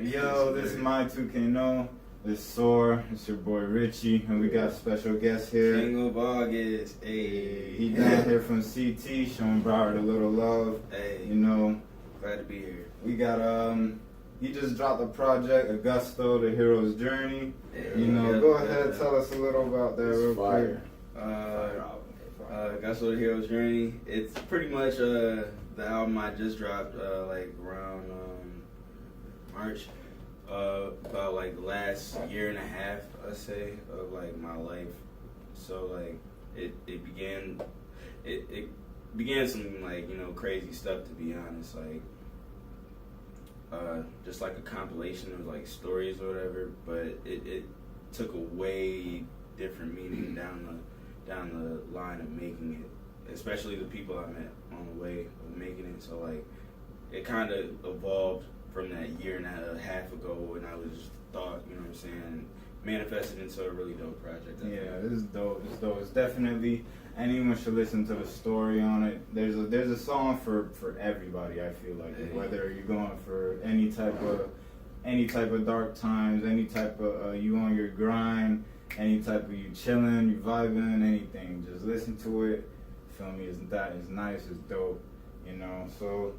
Yo, this is My2know. It's Soar. It's your boy Richie, and we got a special guest here. King of August, hey. He down here from CT, showing Broward a little love. Hey, You know, glad to be here. we got he just dropped a project, Augusto, The Hero's Journey. Hey, You know, yeah, go yeah. ahead, tell us a little about that real quick. Augusto, The Hero's Journey. It's pretty much the album I just dropped like around March. About like the last year and a half, I say, of like my life. So like it began some like, you know, crazy stuff, to be honest. Like just like a compilation of like stories or whatever, but it took a way different meaning down the line of making it, especially the people I met on the way of making it. So like it kind of evolved from that year and a half ago when I was just thought, you know what I'm saying, manifested into a really dope project. Yeah, this is dope. It's dope. It's definitely, anyone should listen to the story on it. There's a song for everybody. I feel like whether you're going for any type of dark times, any type of you on your grind, any type of you chilling, you vibing, anything. Just listen to it. Feel me? It's nice. It's dope. You know. So,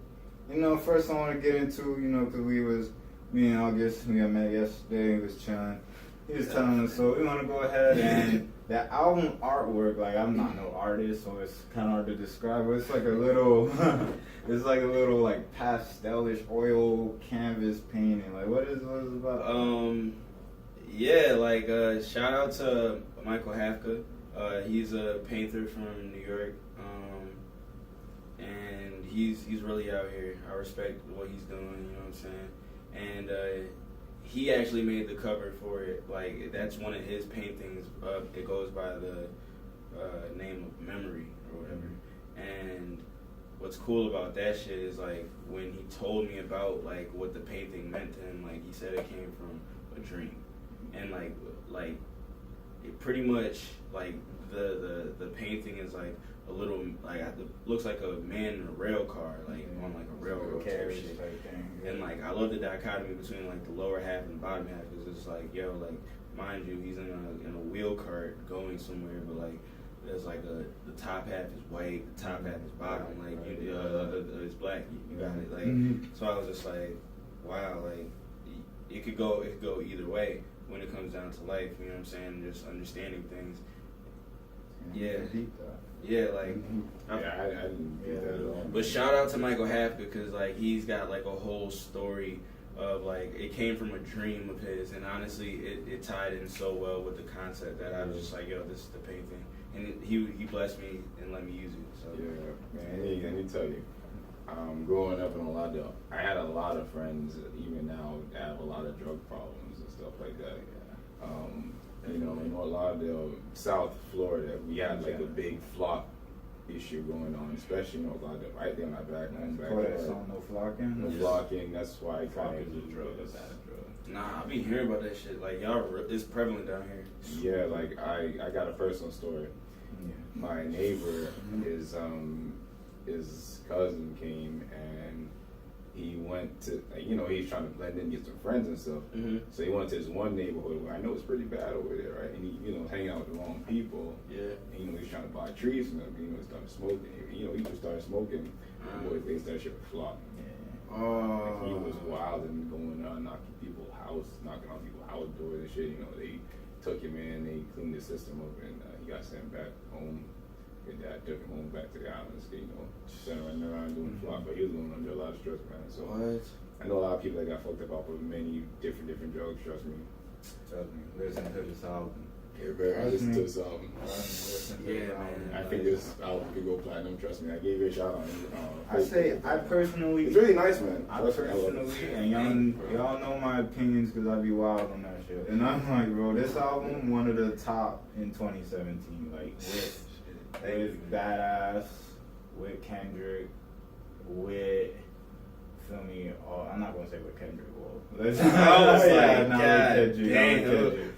you know, first I want to get into, you know, because me and August, we got met yesterday. We was chilling. He was telling us, so we want to go ahead and that album artwork, like I'm not no artist, so it's kind of hard to describe, but it's like a little, like pastelish oil canvas painting. Like what is it about? Yeah, like shout out to Michael Hafka. He's a painter from New York, and he's really out here. I respect what he's doing. You know what I'm saying? And he actually made the cover for it. Like that's one of his paintings. It goes by the name of Memory or whatever. And what's cool about that shit is like when he told me about like what the painting meant to him, like he said it came from a dream, and like it pretty much like the painting is like a little like looks like a man in a rail car, like on like a railroad type shit. And like I love the dichotomy between like the lower half and the bottom half, because it's like, yo, like mind you, he's in a wheel cart going somewhere, but like there's like the top half is white, the top half is bottom, like it's black. You got it. Like so I was just like, wow, like it could go either way when it comes down to life. You know what I'm saying? Just understanding things. Yeah. Yeah, like I didn't get that at all. But shout out to Michael Hafka, because like he's got like a whole story of like it came from a dream of his, and honestly it tied in so well with the concept that I was just like, yo, this is the painting, and he blessed me and let me use it. So yeah, man. Let me tell you, growing up in Orlando, I had a lot of friends, even now, that have a lot of drug problems and stuff like that. You know, in Orlando, South Florida, we had like a big flock issue going on, especially in Orlando, right there on our back home. No flocking. No flocking. That's why flocking is a drug. That's not a drug. Nah, I be hearing about that shit. Like y'all, it's prevalent down here. Yeah, like I got a personal story. Yeah. My neighbor, his cousin came and he went to, you know, he's trying to blend in, get some friends and stuff. So he went to this one neighborhood where I know it's pretty bad over there, right? And he, you know, hanging out with the wrong people. Yeah. And, you know, he's trying to buy trees from them. You know, he started smoking. You know, he just started smoking. And boy, thinks that shit was flop. Yeah. Like, he was wild and going knocking people's on people's house doors and shit. You know, they took him in, they cleaned the system up, and he got sent back home. His dad took him home back to the islands, you know, running around doing flop, but he was going under a lot of stress, man. So I know a lot of people that got fucked up off of many different drugs. Trust me. Listen to this album. Yeah, bro. Listen to this album. Yeah, man. I think this album could go platinum. Trust me. I gave you a shout out. I personally, it's really nice, man. And y'all know my opinions because I be wild on that shit. And I'm like, bro, this album one of the top in 2017. Like with Badass, with Kendrick, with, feel me, I'm not gonna say with Kendrick. Well,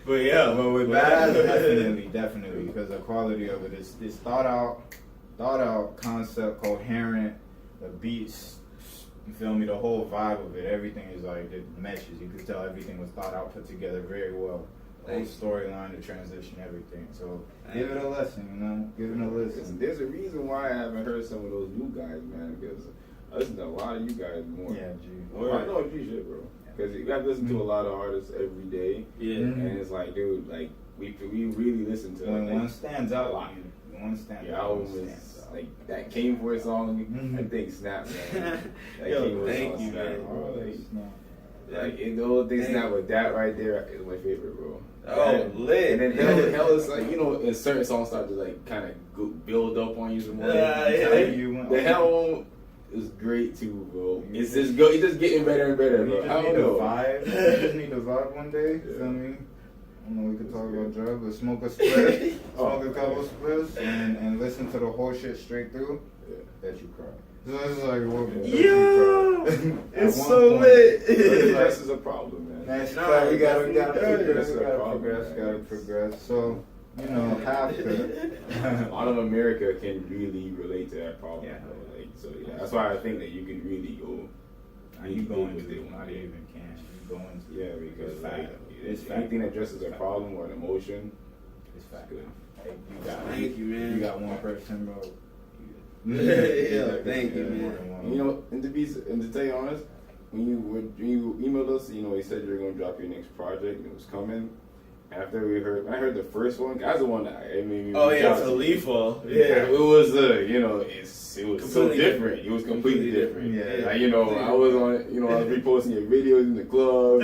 but yeah, but with Badass, definitely, because the quality of it is thought out concept, coherent. The beats You feel me? The whole vibe of it, everything is like, it meshes. You could tell everything was thought out, put together very well. The whole storyline, the transition, everything. So give it a listen, you know? Give it a listen. There's a reason why I haven't heard some of those new guys, man, because I listen to a lot of you guys more. Yeah, G. I know G shit, bro. Because you got to listen to a lot of artists every day. Yeah. And it's like, dude, like, we really listen to When like, one stands out, a lot. One stands Your out. album one is stands out. like that came for a song. I think Snap, man. That Yo, came for a thank song, you, Snap, man. bro. Snap. Like the whole thing Thank Snap with that right there is my favorite, bro. Oh, lit. And then hell is like, you know, and certain songs start to like kind of build up on you some more. Yeah. The hell is great too, bro. It's just it's just getting better and better, We bro. just I need don't a know. vibe. We just need a vibe one day. Yeah. Feel me? I don't know, we could talk about drugs, but smoke a split, smoke a couple splits, and listen to the whole shit straight through. Yeah. Bet you cry. So it's like, what? Yo, At it's one so point, lit. Stress is a problem, man. That's Nah, right. We gotta That's a problem, progress. So, you know, have to. A lot of America can really relate to that problem. Yeah. Bro. Like, so yeah, that's why I think that you can really go. You going with to it not even can. You going to. Yeah, because It's like fact. It's fact. anything that addresses a problem or an emotion, It's fact. good. Hey, you got Thank you, man. You got one person, bro. Yeah, thank you, man. You know, and to tell you honest, when you emailed us, you know, you said you were going to drop your next project and it was coming. After I heard the first one. That's the one that made me. Oh reach yeah, out to you. Talifa. Yeah, Yeah. it was you know, it was so Completely different. It was completely different. Yeah. Like, you know, I was on, you know, I was reposting your videos in the club.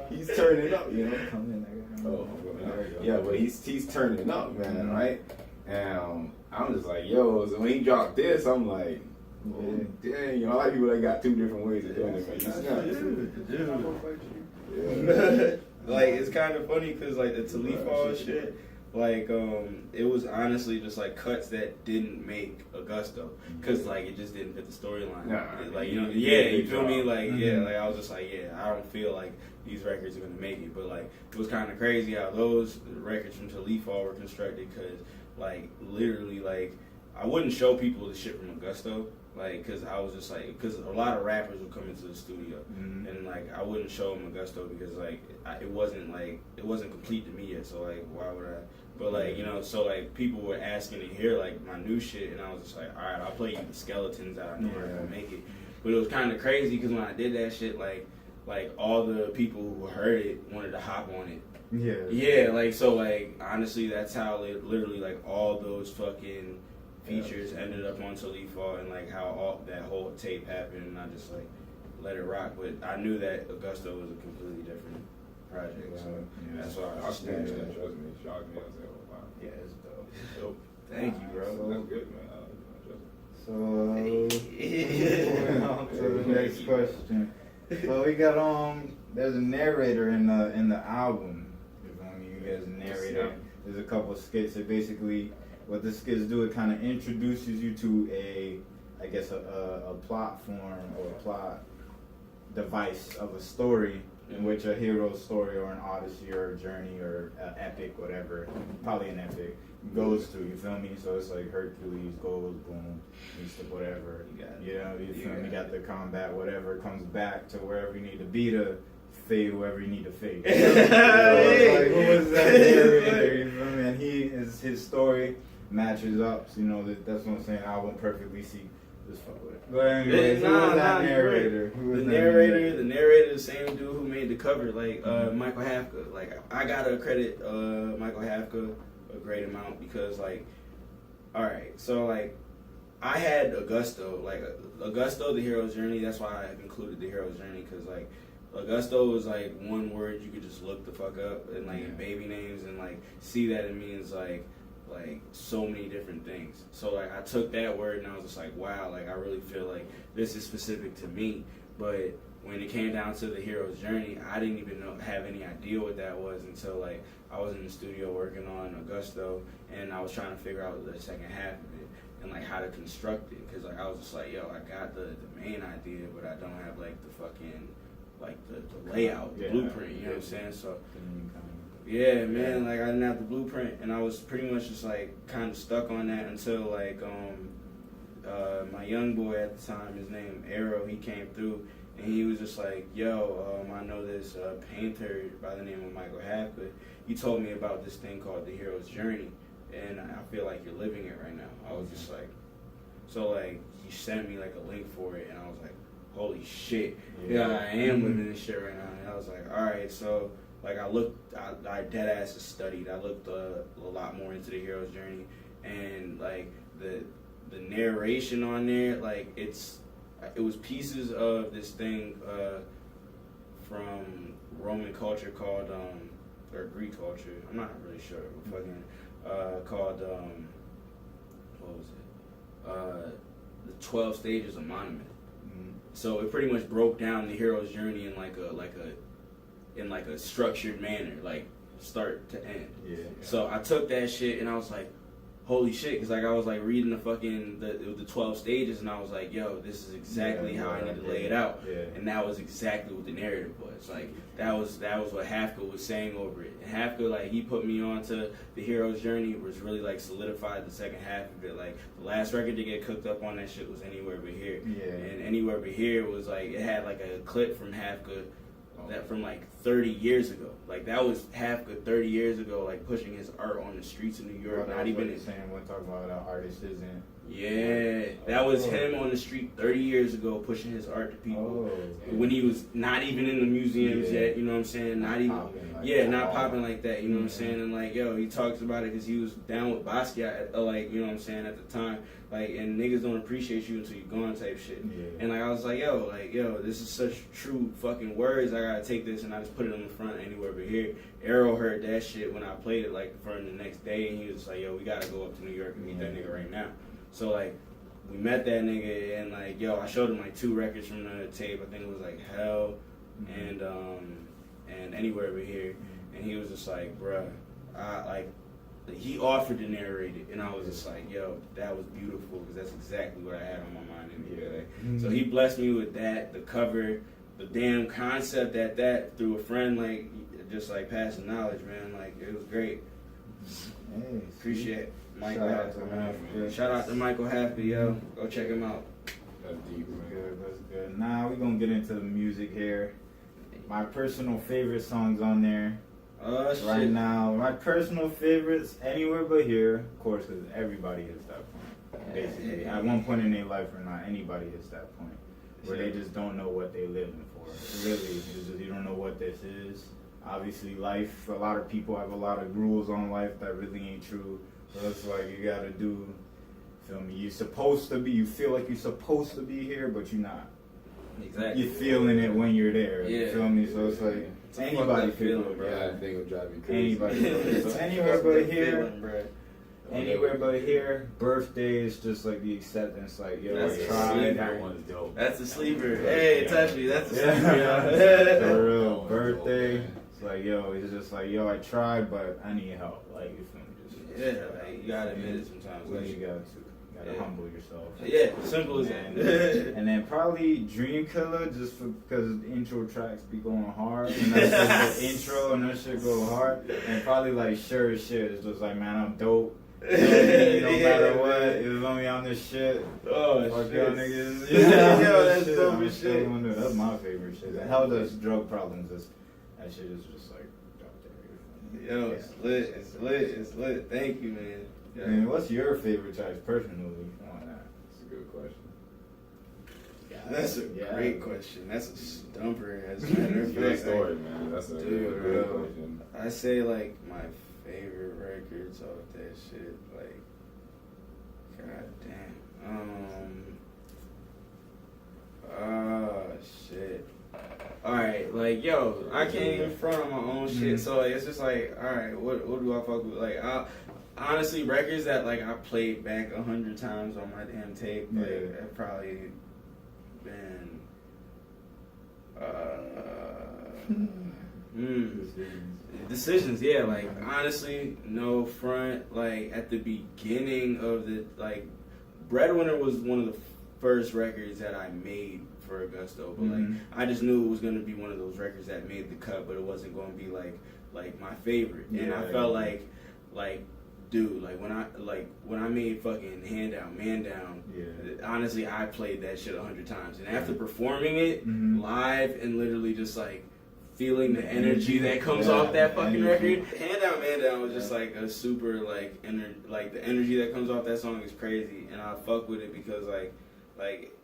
He's turning up, you know. Oh, yeah, but he's turning up, man, right? And I'm just like, yo. So when he dropped this, I'm like, oh, dang, you know, I like people that got two different ways of doing it, man. It's not. Yeah. Like it's kind of funny because like the Talifa shit, like it was honestly just like cuts that didn't make Augusto because like it just didn't fit the storyline. Nah, Like you you feel me? Like Mhm. like I was just like I don't feel like these records are gonna make it, but like it was kind of crazy how those records from Talifa were constructed because like literally like I wouldn't show people the shit from Augusto. Like, cause I was just like, cause a lot of rappers would come into the studio, and like I wouldn't show them Augusto because like it wasn't complete to me yet. So like, why would I? But like, you know, so like people were asking to hear like my new shit, and I was just like, all right, I'll play you the skeletons that I know are gonna make it. But it was kind of crazy because when I did that shit, like all the people who heard it wanted to hop on it. Yeah, like so, like honestly, that's how literally like all those fucking features ended up on Talifa and like how all that whole tape happened, and I just like let it rock. But I knew that Augusto was a completely different project, so that's why I just Trust snatched me, that. it shocked me. I was like, oh wow. Yeah, it's dope. Dope. Thank you, bro. That's good, man. So, moving on to the next question. So we got there's a narrator in the album. You guys narrator. There's a couple of skits that basically what the skits do. It kind of introduces you to a plot form or a plot device of a story in which a hero's story or an odyssey or a journey or an epic, whatever, probably an epic, goes to. You feel me? So it's like Hercules goes, boom, meets the whatever. You feel me? Got the combat, whatever, comes back to wherever you need to be to fade whoever you need to fade. So it's like, who was that narrator? You feel me? And his story matches up. So, you know, that's what I'm saying. I won't perfectly see. Just fuck with it. But anyway, who was that narrator? The narrator, the same dude who made the cover, like Michael Hafka. Like I gotta credit Michael Hafka a great amount because like, all right, so like I had Augusto, the hero's journey. That's why I included the hero's journey because like Augusto was like one word you could just look the fuck up and like in baby names and like see that it means like so many different things. So like I took that word and I was just like, wow, like I really feel like this is specific to me. But when it came down to the hero's journey, I didn't even have any idea what that was until like I was in the studio working on Augusto and I was trying to figure out the second half of it and like how to construct it because like I was just like, yo, I got the main idea, but I don't have like the fucking like the layout, the blueprint. You know what I'm saying? So. Yeah, man, like I didn't have the blueprint and I was pretty much just like kind of stuck on that until like my young boy at the time, his name Arrow, he came through and he was just like, yo, I know this painter by the name of Michael Hapgood. He told me about this thing called The Hero's Journey, and I feel like you're living it right now. I was just like, so like, he sent me like a link for it, and I was like, holy shit, yeah, I am living this shit right now. And I was like, all right, so like I dead ass studied. I looked a lot more into The Hero's Journey, and like the narration on there, like it was pieces of this thing from Roman culture called or Greek culture. I'm not really sure. Fucking called what was it? The 12 Stages of Monument. So it pretty much broke down the hero's journey in like a structured manner, like start to end. Yeah. So I took that shit and I was like, holy shit, because like I was like reading the fucking the 12 stages, and I was like, yo, this is exactly how I need to lay it out. Yeah. And that was exactly what the narrative was. Like that was what Hafka was saying over it. And Hafka, like, he put me on to the hero's journey, was really like solidified the second half of it. Like the last record to get cooked up on that shit was Anywhere But Here. Yeah. And Anywhere But Here was like, it had like a clip from Hafka that from like 30 years ago. Like that was Hafka 30 years ago, like pushing his art on the streets of New York. Not even saying when talking about an artist isn't. Yeah, that was him on the street 30 years ago, pushing his art to people when he was not even in the museums yet. You know what I'm saying? Not even not popping like that. You know what I'm saying? And like, yo, he talks about it because he was down with Basquiat, like, you know what I'm saying, at the time. Like, and niggas don't appreciate you until you're gone type shit. Yeah. And like I was like, yo, this is such true fucking words. I gotta take this, and I just put it on the front Anywhere But Here. Arrow heard that shit when I played it like for the next day, and he was like, yo, we gotta go up to New York and meet that nigga right now. So like, we met that nigga, and like, yo, I showed him like 2 records from the tape. I think it was like Hell and Anywhere But Here, and he was just like, bruh, he offered to narrate it, and I was just like, yo, that was beautiful, because that's exactly what I had on my mind in the day. So he blessed me with that, the cover, the damn concept at that, through a friend, like, just like passing knowledge, man. Like, it was great. Hey, appreciate it. Shout out to Michael Happy, yo. Go check him out. That's deep, man. That's good. Now we're gonna get into the music here. My personal favorite songs on there. Right now, my personal favorites, Anywhere But Here, of course, because everybody hits that point. Basically, at one point in their life or not, anybody hits that point where they just don't know what they're living for. Really, it's just, you don't know what this is. Obviously, life, a lot of people have a lot of rules on life that really ain't true. So it's like you gotta do, feel me? You feel like you're supposed to be here, but you're not. Exactly. You're feeling it when you're there. Yeah. You feel me? So it's like anybody feeling, bro. Yeah, I think it'll drive you crazy. Anybody. So Anywhere But Here. Anywhere But Here. Birthday is just like the acceptance. Like, yo, that's I tried. That one's dope. That's a sleeper. Hey, touch me. That's a sleeper. Yeah. For real. Birthday. It's like, yo, it's just like, yo, I tried, but I need help. Like, you feel me? Like, you gotta admit it sometimes. Like, you gotta humble yourself. Yeah, simple as that. And then probably Dream Killer, just because the intro tracks be going hard. And that's the intro, and that shit go hard. And probably like Sure as Shit. It's just like, man, I'm dope. No matter what, you feel me on this shit. Oh, fuck shit. y'all niggas. Yo, that's dope as shit. That's my favorite shit. And Hell Does Drug Problems. That shit is just like out there. Yo, it's lit. It's lit. It's lit. Thank you, man. Yeah. I mean, what's your favorite tracks personally? That's a good question. That's a great question. That's a stumper, as a matter of Good fact. story, man. That's a good question. I say like my favorite records off that shit. Like, god damn. Shit. Alright, like, yo, I can't even front on my own shit, so like, it's just like, alright, what do I fuck with? Like, honestly, records that like I played back 100 times on my damn tape, like, have probably been Decisions, yeah, like, honestly, no front, like, at the beginning of the, like, Breadwinner was one of the first records that I made for Augusto, but like, I just knew it was gonna be one of those records that made the cut, but it wasn't gonna be like my favorite. And I felt like dude, like when I made fucking Hand Down, Man Down, honestly, I played that shit 100 times. And after performing it live and literally just like feeling the energy that comes off that fucking record, Hand Down, Man Down was just like a super like the energy that comes off that song is crazy, and I fuck with it because like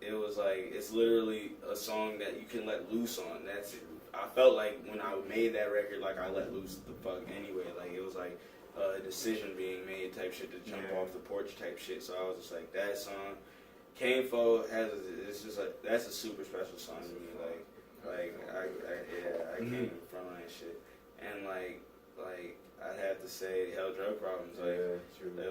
it was like it's literally a song that you can let loose on. That's it. I felt like when I made that record, like I let loose the fuck anyway. Like it was like a decision being made type shit to jump off the porch type shit. So I was just like, that song, Cane Fo it's just like that's a super special song to me. Like I can't even front on that shit. And like I'd have to say Hell Drug Problems. They're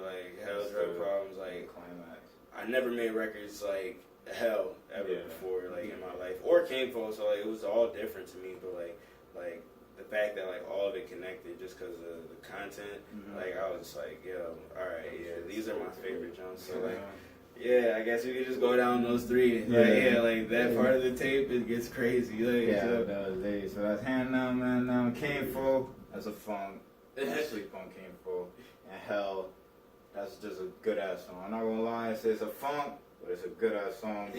like Hell Drug Problems. Like climax. I never made records like Hell ever before, like in my life, or Cane Fo. So like it was all different to me. But like the fact that like all of it connected just because of the content, like I was just like, yo, all right, these are my favorite Jones. So like. Yeah, I guess we could just go down those three. Like that part of the tape, it gets crazy. Like, it does. So that's Hand Down, Man Down, Cane Fo. That's a funk. I sleep on Cane Fo. And Hell, that's just a good ass song. I'm not gonna lie, it's a funk, but it's a good ass song.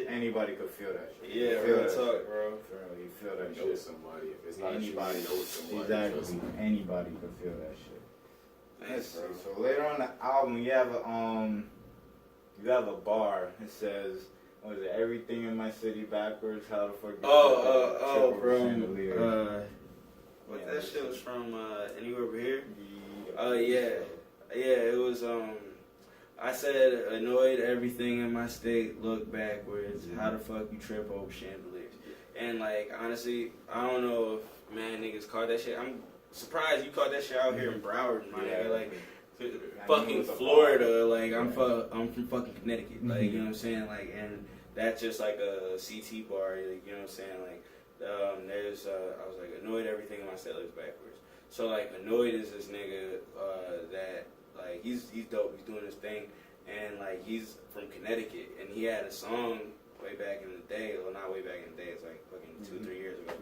Anybody could feel that shit. Yeah, real talk, bro. You feel that know shit. somebody. If it's not Anybody knows somebody. Exactly. Anybody could feel that shit. Let's see. So later on the album, you have a bar. It says, what is it? Everything in my city backwards. How the fuck? Bro. What that shit was from? Anywhere Over Here? It was. I said, annoyed everything in my state. Look backwards. How the fuck you trip over chandeliers? And like honestly, I don't know if niggas caught that shit. I'm surprised you caught that shit out here in Broward, my nigga. Like. Fucking Florida, like I'm from fucking Connecticut, like you know what I'm saying, like, and that's just like a CT bar, like you know what I'm saying, like there's I was like annoyed everything in my state looks backwards. So like annoyed is this nigga that like he's dope, he's doing his thing, and like he's from Connecticut, and he had a song way back in the day, well not way back in the day, it's like fucking 2-3 years ago,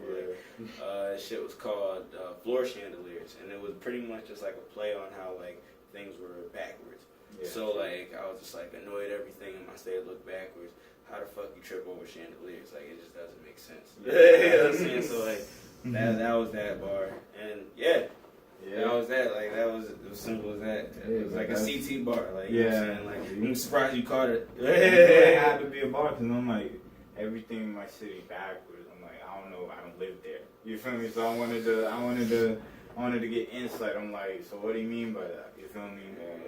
but shit was called Floor Chandeliers, and it was pretty much just like a play on how like things were backwards. So like I was just like annoyed everything in my state looked backwards. How the fuck you trip over chandeliers? Like it just doesn't make sense. You know what I'm saying? So like that was that bar. And that was that. Like that was as simple as that. It was like a CT bar. Like you know what I'm saying? Like I'm surprised you caught it. It had to be a bar because I'm like everything in my city backwards. I'm like I don't know. I don't live there. You feel me? So I wanted to get insight. I'm like, so what do you mean by that? You feel me? Man,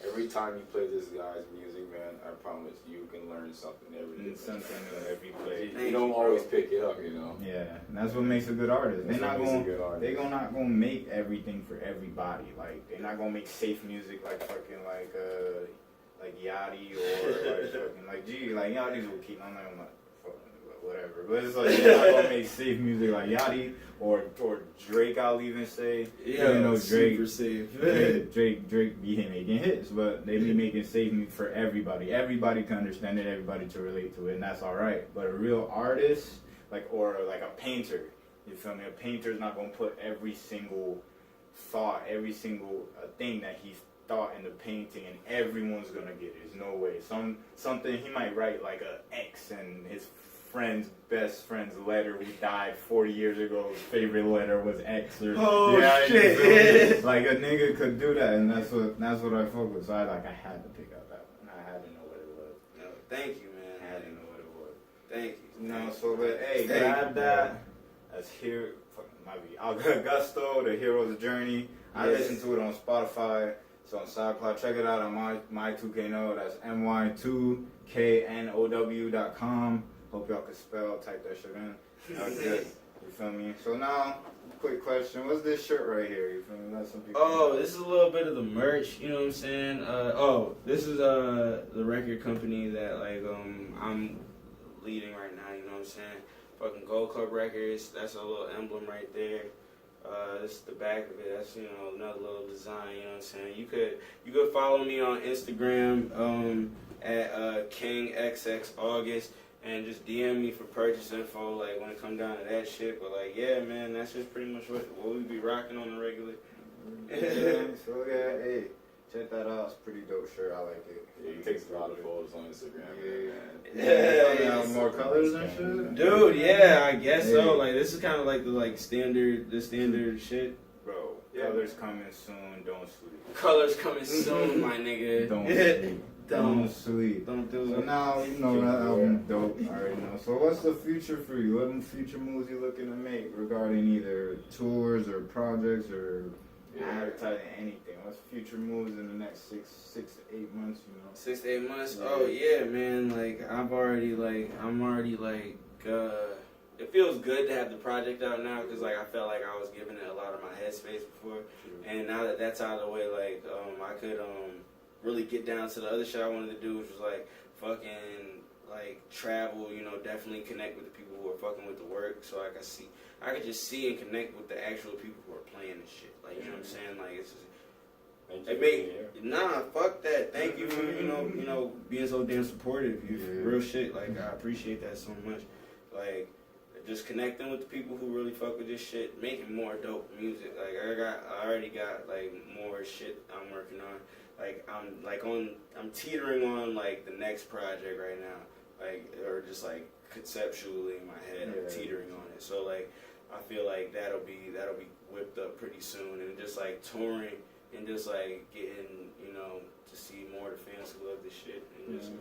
every time you play this guy's music, man, I promise you can learn something every day. Something new every play. You don't always pick it up, you know. Yeah, and that's what makes a good artist. They're not gonna make everything for everybody. Like they're not gonna make safe music like fucking like Yachty or like fucking like G. Like Yachty's will keep. I'm like whatever. But it's like you're not gonna make safe music like Yachty or Drake. I'll even say. Yeah, you know, Drake. super safe. Drake be making hits, but they be making safe music for everybody. Everybody can understand it. Everybody to relate to it, and that's all right. But a real artist, or a painter, you feel me? A painter's not gonna put every single thought, every single thing that he's thought in the painting, and everyone's gonna get it. There's no way. Something he might write like a X and his best friend's letter who died 40 years ago, his favorite letter was X or shit. Like a nigga could do that, and that's what I fuck with. So I had to pick up that one. I had to know what it was. No, thank you, man. I had to know what it was. Thank you. No, so grab that. That's here. Augusto, The Hero's Journey. I listened to it on Spotify. It's on SoundCloud. Check it out on My2know. That's my2know.com. Hope y'all can type that shit in. That was good. You feel me? So now, quick question. What's this shirt right here? You feel me? Let some people know. This is a little bit of the merch, you know what I'm saying? This is the record company that like I'm leading right now, you know what I'm saying? Fucking Gold Club Records, that's a little emblem right there. This is the back of it. That's another little design. You know what I'm saying? You could follow me on Instagram at KingXXAugust and just DM me for purchase info. Like when it come down to that shit. But like man, that's just pretty much what we be rocking on the regular. So hey, Check that out. It's a pretty dope shirt. I like it. Yeah, he takes a lot of photos on Instagram. Yeah. More colors and shit. Dude, yeah, I guess so. Like this is kind of like the standard shit. Bro, colors coming soon. Don't sleep. Colors coming soon, my nigga. Don't sleep. Don't sleep. Don't do So it. now you know that album dope. I already know. So what's the future for you? What future moves you looking to make regarding either tours or projects or advertising, anything? What's future moves in the next six to 8 months? You know. 6 to 8 months. Oh yeah, man. Like I'm already like. It feels good to have the project out now because like I felt like I was giving it a lot of my headspace before, and now that that's out of the way, like I could really get down to the other shit I wanted to do, which was like fucking like travel. You know, definitely connect with the people who are fucking with the work, so I could just see and connect with the actual people who are playing this shit. Like you know what I'm saying? Like it's just, fuck that. Thank you for you know being so damn supportive. You real shit. Like I appreciate that so much. Like just connecting with the people who really fuck with this shit, making more dope music. Like I already got like more shit I'm working on. Like I'm teetering on like the next project right now. Like or just like conceptually in my head, I'm teetering on it. So like I feel like that'll be whipped up pretty soon, and just like touring and just like getting to see more of the fans who love this shit and just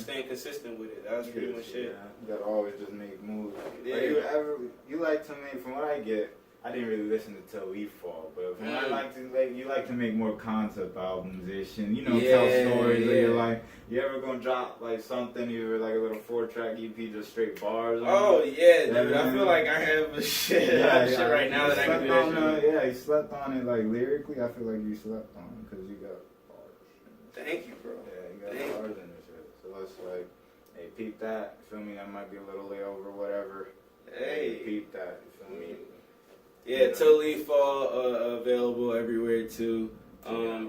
staying consistent with it. That was pretty much it. You gotta always just make moves. Yeah. Like you like to make, from what I get, I didn't really listen to Till Leaf Fall, but from what I like to you like to make more concept albums ish and tell stories of your life. You ever gonna drop like something, either like a little 4-track EP, just straight bars? Dude. I feel like I have a shit right now that I can do. You slept on it like lyrically. I feel like you slept on it because you got bars. Thank you, bro. Yeah, you got bars in this shit. So let's like, hey, peep that. You feel me? That might be a little layover, whatever. Hey, peep that. You feel me? Yeah, Till Leaf Fall available everywhere too.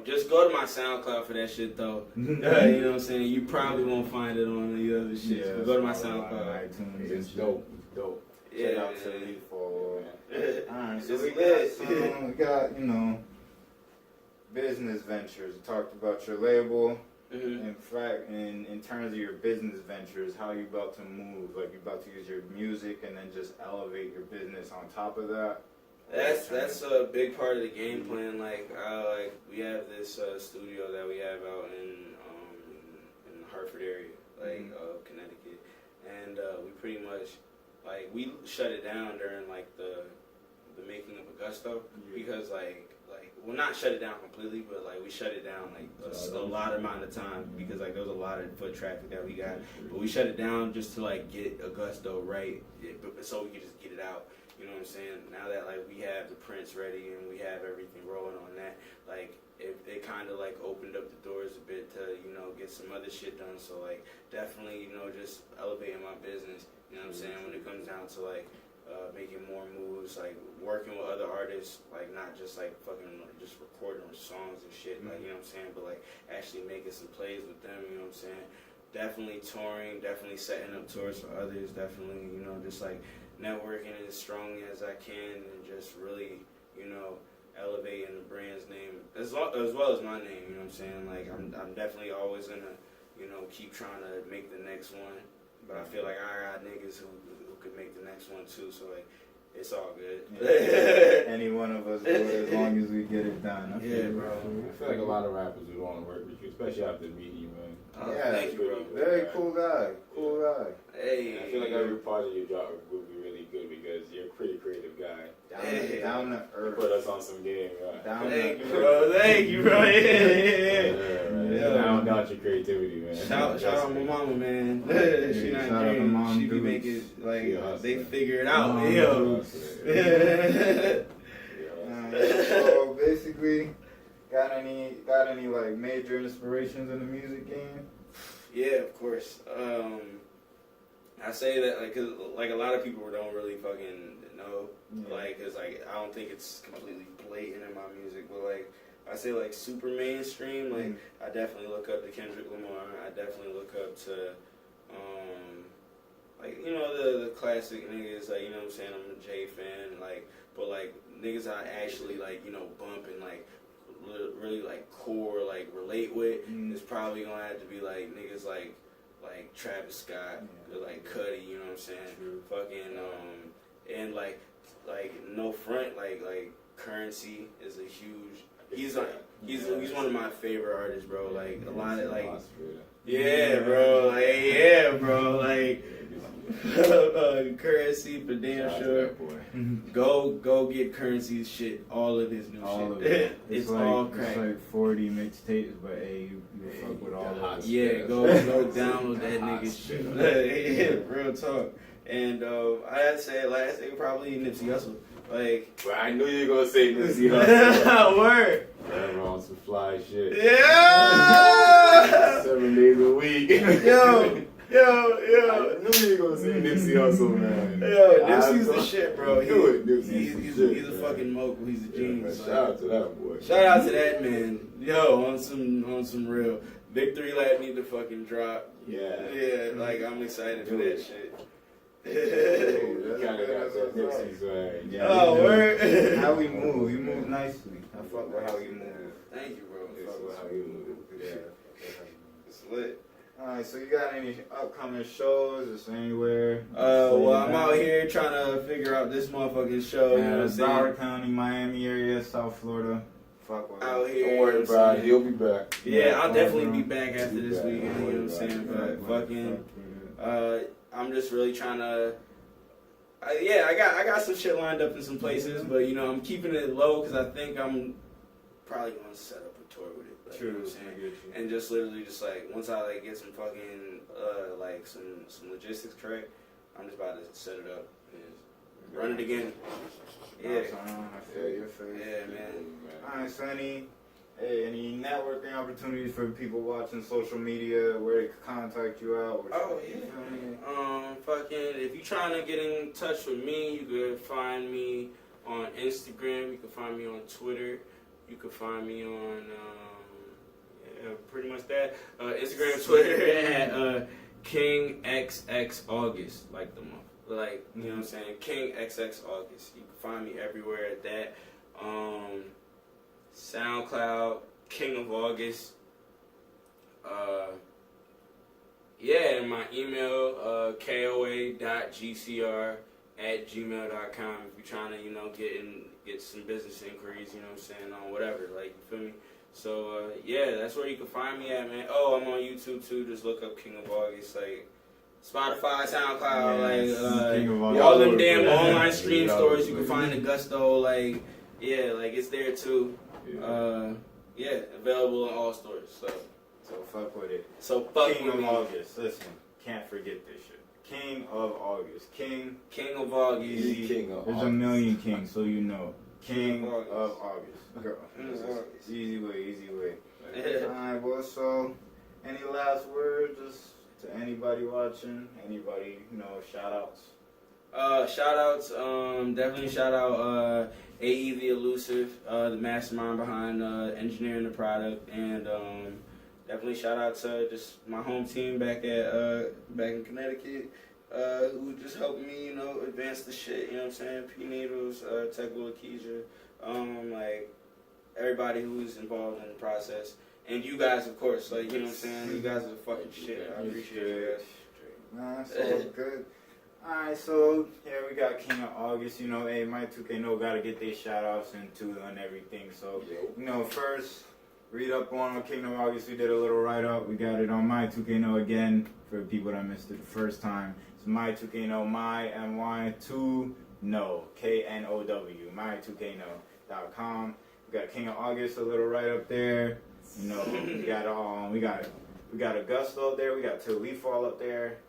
Just go to my SoundCloud for that shit though. You know what I'm saying? You probably won't find it on the other shit. So go to my SoundCloud. iTunes. It's dope. It's dope. Check out Till Leaf Fall. Alright, so It's we got business ventures. You talked about your label. In fact, in terms of your business ventures, how you about to move? Like you about to use your music and then just elevate your business on top of that? That's a big part of the game plan. Like we have this studio that we have out in the Hartford area, of Connecticut, and we pretty much we shut it down during like the making of Augusto because well, not shut it down completely, but we shut it down a lot amount of time because there was a lot of foot traffic that we got, but we shut it down just to get Augusto right, so we could just get it out. You know what I'm saying? Now that we have the prints ready and we have everything rolling on that, it kind of opened up the doors a bit to get some other shit done. So definitely just elevating my business. You know what I'm saying? When it comes down to making more moves, working with other artists, not just fucking just recording songs and shit, you know what I'm saying, but actually making some plays with them, you know what I'm saying. Definitely touring, definitely setting up tours for others, definitely, just networking as strong as I can and just really, elevating the brand's name as well as my name, you know what I'm saying. I'm definitely always gonna, keep trying to make the next one, but I feel like I got niggas who could make the next one too, so it's all good. Yeah. Any one of us do it as long as we get it done. Bro. I feel like a lot of rappers would want to work with you, especially after meeting you, man. Thank you, bro. Very cool guy. Hey. I feel like every part of your job would be really good because you're a pretty creative guy. Down to earth. You put us on some game, right? Thank you, bro. Yeah. Down your creativity, man. Shout out my mama, man. She not dreaming. She be making they figure it out, So basically, got any major inspirations in the music game? Yeah, of course. I say that cause a lot of people don't really fucking know, cause I don't think it's completely blatant in my music, but I say super mainstream. I definitely look up to Kendrick Lamar. I definitely look up to the classic niggas. You know what I'm saying. I'm a J fan. But niggas I actually bump and really like core like relate with, it's probably gonna have to be like niggas like Travis Scott, like Cudi, you know what I'm saying? True. Fucking and like no front, like Currency is a huge. He's one of my favorite artists, bro. Like a lot of like, bro, like Currency for damn sure. Go get Currency's shit, all of his new shit. It's like, all crack. It's like 40 mixtapes, but hey, you fuck with all of it. Yeah, go download that nigga's shit. Yeah, real talk. And I'd say last thing probably Nipsey Hussle. Like, well, I knew you were gonna say Nipsey Hussle. Word. That on some fly shit. Yeah. 7 days a week. Yo. I knew you were gonna say Nipsey Hussle, man. Yo, Nipsey's the shit, bro. He's a fucking mogul. He's a genius. Shout out to that boy. Shout out to that man. Yo, on some real. Victory Lap need to fucking drop. Yeah, like I'm excited for that shit. Kind of got that Nipsey swag. Yeah, oh, word. How we move. You move nicely. I fuck with how you move. Thank you, bro. I fuck with how you move. Yeah. It's lit. Alright, so you got any upcoming shows just anywhere? Well, I'm out here trying to figure out this motherfucking show. You know what I'm saying? Broward County, Miami area, South Florida. Fuck with Out here. Don't worry about it. He'll be back. Yeah, I'll definitely be back after this weekend. You know what I'm saying? But fucking, I'm just really trying to. I got some shit lined up in some places, but you know I'm keeping it low because I think I'm probably gonna set up a tour with it. Like, True. You know what I'm saying? And just literally just like once I like get some fucking like some logistics correct, I'm just about to set it up and run it again. Yeah. I feel your face. Yeah, man. Alright, so any networking opportunities for people watching social media where they could contact you out? Oh yeah. Fucking if you're trying to get in touch with me, you could find me on Instagram, you can find me on Twitter, you can find me on pretty much that. Instagram, Twitter at King XX August, like the month. Like, you know what I'm saying? King XX August. You can find me everywhere at that. SoundCloud, King of August. And my email, koa.gcr@gmail.com if you're trying to, you know, get some business inquiries, you know what I'm saying, on whatever, like, you feel me? So, that's where you can find me at, man. Oh, I'm on YouTube, too. Just look up King of August, like, Spotify, SoundCloud, all them damn online stream stores. You can find Augusto, like, it's there, too. Available in all stores, so fuck with it. So fuck King with of me. August. Listen, can't forget this shit. King of August. King of August. Easy. King of There's August. a million kings, so you know. King of August. Girl. August. Easy way. Alright, well, so any last words just to anybody watching? Anybody, shout outs? Shout outs, definitely shout out AE the Elusive, the mastermind behind engineering the product, and definitely shout out to just my home team back in Connecticut, who just helped me, advance the shit, you know what I'm saying? P Needles, Technical Akeisha, like everybody who's involved in the process, and you guys, of course, like, you know what I'm saying? You guys are fucking shit. I appreciate you guys. Nah, it's all good. Alright, so we got King of August, hey, My2know gotta get their shout outs into and everything. So, first, read up on King of August. We did a little write up. We got it on My2know again for people that missed it the first time. It's My2know, My2know, KNOW, My2know.com. We got King of August, a little write up there. We got Augusto up there. We got Till We Fall up there.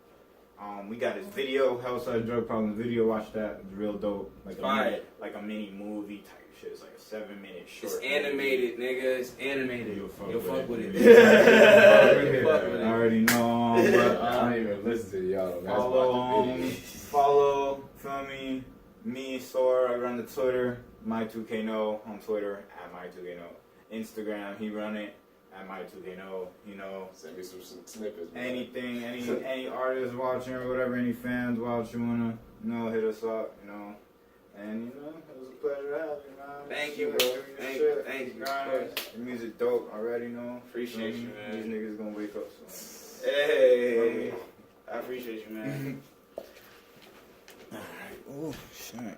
We got his video, Hellside Drug Problems video. Watch that. It's real dope. Like a mini movie type shit. It's like a 7-minute short. It's animated, nigga. It's animated. You'll fuck with it. I already know. But I don't even listen to y'all. Follow, feel me, Sora. I run the Twitter, My2know on Twitter at My2know. Instagram, he run it at My2know. Send me some snippets. Man. Anything, any artists watching or whatever, any fans watching, wanna hit us up. And you know, it was a pleasure having you, man. Thank you, Bro. bro. Thank you, thank you. Your music dope. I already know. Appreciate you, man. These niggas gonna wake up soon. Hey, I appreciate you, man. Alright. Oh, shit.